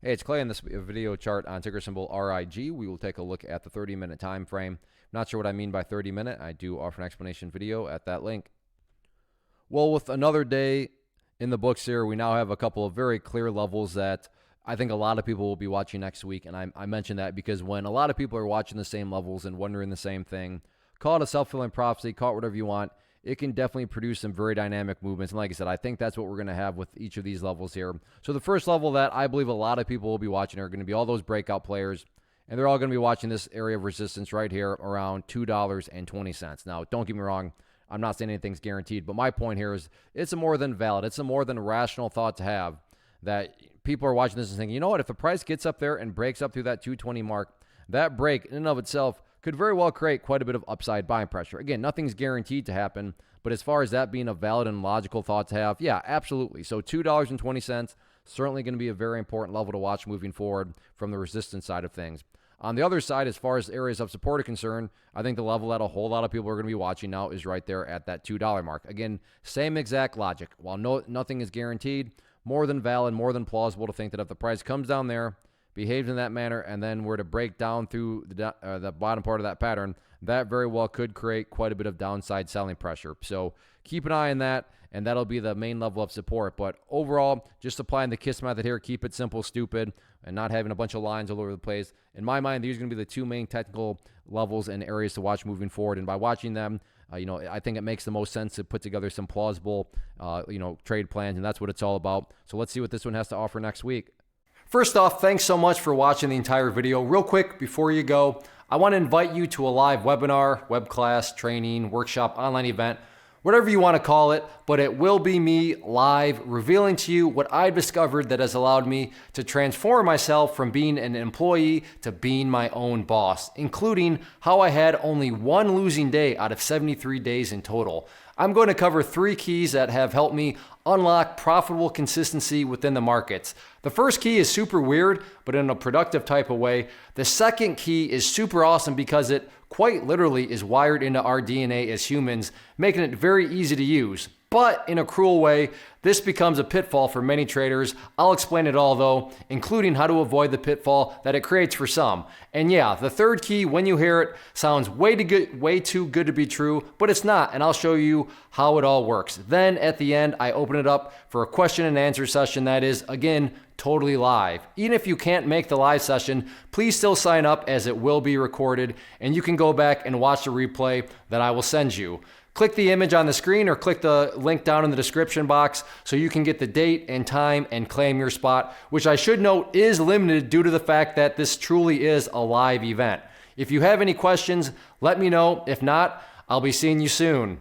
Hey, it's Clay in this video chart on ticker symbol RIG. We will take a look at the 30-minute time frame. Not sure what I mean by 30-minute. I do offer an explanation video at that link. Well, with another day in the books here, we now have a couple of very clear levels that I think a lot of people will be watching next week. And I mention that because when a lot of people are watching the same levels and wondering the same thing, call it a self-fulfilling prophecy, call it whatever you want, it can definitely produce some very dynamic movements. And like I said, I think that's what we're going to have with each of these levels here. So the first level that I believe a lot of people will be watching are going to be all those breakout players. And they're all going to be watching this area of resistance right here around $2.20. Now, don't get me wrong. I'm not saying anything's guaranteed. But my point here is it's a more than valid. It's a more than rational thought to have that people are watching this and thinking, you know what, if the price gets up there and breaks up through that 220 mark, that break in and of itself could very well create quite a bit of upside buying pressure. Again, nothing's guaranteed to happen, but as far as that being a valid and logical thought to have, yeah, absolutely. So $2.20, certainly going to be a very important level to watch moving forward from the resistance side of things. On the other side, as far as areas of support are concerned, I think the level that a whole lot of people are going to be watching now is right there at that $2 mark. Again, same exact logic. While nothing is guaranteed, more than valid, more than plausible to think that if the price comes down there, behaves in that manner, and then were to break down through the bottom part of that pattern, that very well could create quite a bit of downside selling pressure. So keep an eye on that, and that'll be the main level of support. But overall, just applying the KISS method here, keep it simple, stupid, and not having a bunch of lines all over the place. In my mind, these are going to be the two main technical levels and areas to watch moving forward. And by watching them, I think it makes the most sense to put together some plausible, trade plans, and that's what it's all about. So let's see what this one has to offer next week. First off, thanks so much for watching the entire video. Real quick, before you go, I want to invite you to a live webinar, web class, training, workshop, online event, whatever you want to call it, but it will be me live revealing to you what I've discovered that has allowed me to transform myself from being an employee to being my own boss, including how I had only one losing day out of 73 days in total. I'm going to cover 3 keys that have helped me unlock profitable consistency within the markets. The first key is super weird, but in a productive type of way. The second key is super awesome because it quite literally is wired into our DNA as humans, making it very easy to use. But in a cruel way, this becomes a pitfall for many traders. I'll explain it all though, including how to avoid the pitfall that it creates for some. And yeah, the third key, when you hear it, sounds way too good to be true, but it's not, and I'll show you how it all works. Then at the end, I open it up for a question and answer session that is, again, totally live. Even if you can't make the live session, please still sign up as it will be recorded, and you can go back and watch the replay that I will send you. Click the image on the screen or click the link down in the description box so you can get the date and time and claim your spot, which I should note is limited due to the fact that this truly is a live event. If you have any questions, let me know. If not, I'll be seeing you soon.